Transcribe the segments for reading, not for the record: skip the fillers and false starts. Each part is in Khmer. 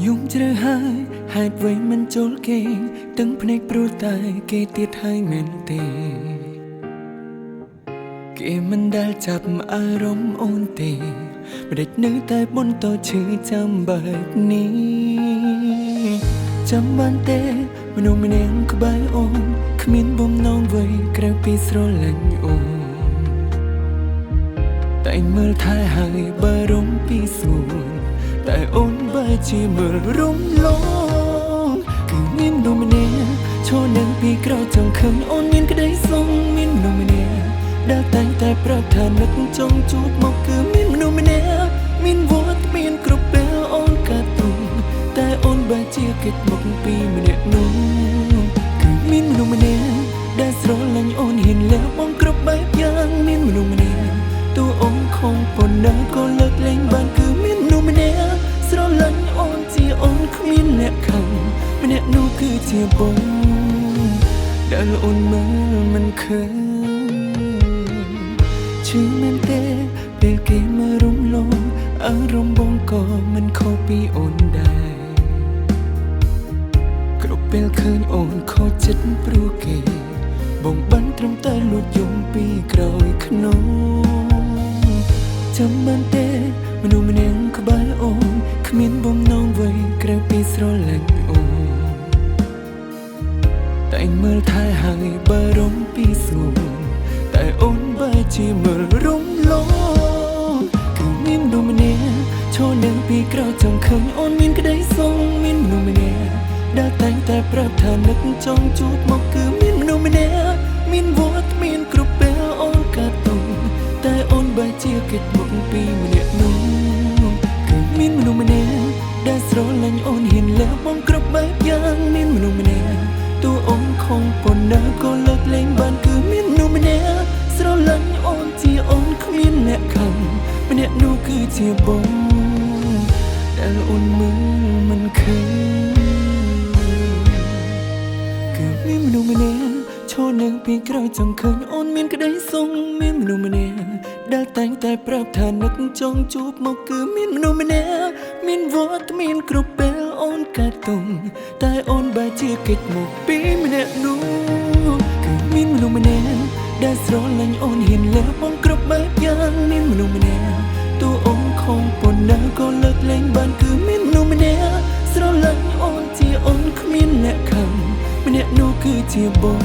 យំជ្រៅហើយហេតុអ្វីមិនចូលគេទាំងភ្នែកព្រួតតែគេទៀតហើយមែនទេគេមិនដែលចាប់អារម្មណ៍អូនទេម្ដេចនៅតែបន្តឈឺចាំបែបនេះចាំបានទេមនុស្សម្នាក់ក្បែរអូនគ្មានបំណងអ្វីក្រៅពីស្រឡាញ់អូនតែមើលថែហើយបារម្ភពីសួនតែអូនបែរជាមើលរំលងគឺមានមនុស្សម្នាក់ឈរនឹងពីក្រោយចង់ឃើញអូនមានក្តីសុខមានមនុស្សម្នាក់ដែលតែងតែប្រាប់ថានឹកចង់ជួបមកគឺមានមនុស្សម្នាក់មានវត្តមានគ្រប់ពេលអូនកាត់ទុំតែអូនបែរជាគេចមកពីម្នាក់នោះគឺមានមនុស្សម្នាក់ដែលស្រឡាញ់អូនហ៊ានលះបង់គ្រប់បែបយ៉ាងមានមនុស្សម្នាក់តួអូនខំប៉ុណ្ណាក៏លើកលែងបានគឺមានមនុស្សម្នាក់ស្រឡាញ់អូនជាអូនគ្មានលក្ខខណ្ឌម្នាក់នោះគឺជាបងដែលអូនមើលមិនឃើញឈឺមែនទេពេលគេមករំលងអារម្មណ៍បងក៏មិនខុសពីអូនដែរគ្រប់ពេលឃើញអូនខូចចិត្តព្រោះគេបងបានត្រឹមតែលួចយំពីក្រោយខ្នងចាំបានទេមនុស្សម្នាក់ក្បែរអូនគ្មានបំណងអ្វីក្រៅពីស្រឡាញ់អូនតែមើលថែហើយបារម្ភពីសួនតែអូនបែរជាមើលរំលងគឺមានមនុស្សម្នាក់ឈរនឹងពីក្រោយចង់ឃើញអូនមានក្តីសុខមានមនុស្សម្នាក់ដែលតែងតែប្រាប់ថានឹកចង់ជួបមកគឺមានមនុស្សម្នាក់មានវត្តមានគ្រប់ពេលអូនកាត់ទុំតែអូនបែរជាគេចមកពីម្នាក់នោះគឺមានមនុស្សម្នាក់ដែលស្រឡាញ់អូនហ៊ានលះបង់គ្រប់បែបយ៉ាងមានមនុស្សម្នាក់តួអូនខំប៉ុណ្ណាក៏លើកលែងបានគឺមានមនុស្សម្នាក់ស្រឡាញ់អូនជាអូនគ្មានលក្ខខណ្ឌម្នាក់នោះគឺជាបងដែលអូនមើលមិនឃើញគឺមានមនុស្សម្នាក់ឈរនឹងពីក្រោយចង់ឃើញអូនមានក្តីសុខមានមនុស្សម្នាក់ដែលតែងតែប្រាប់ថានឹកចង់ជួបមកគឺមានមនុស្សម្នាក់មានវត្តមានគ្រប់ពេលអូនកាត់ទុំតែអូនបែរជាគេចមកពីម្នាក់នោះគឺមានមនុស្សម្នាក់ដែលស្រឡាញ់អូនហ៊ានលះបង់គ្រប់បែបយ៉ាងមានមនុស្សម្នាក់តួអូនខំប៉ុណ្ណាក៏លើកលែងបានគឺមានមនុស្សម្នាក់ស្រឡាញ់អូនជាអូនគ្មានលក្ខខណ្ឌម្នាក់នោះគឺជាបង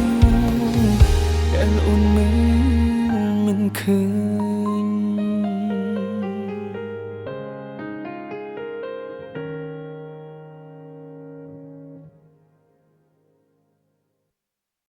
ដែលអូនមើលមិនឃើញ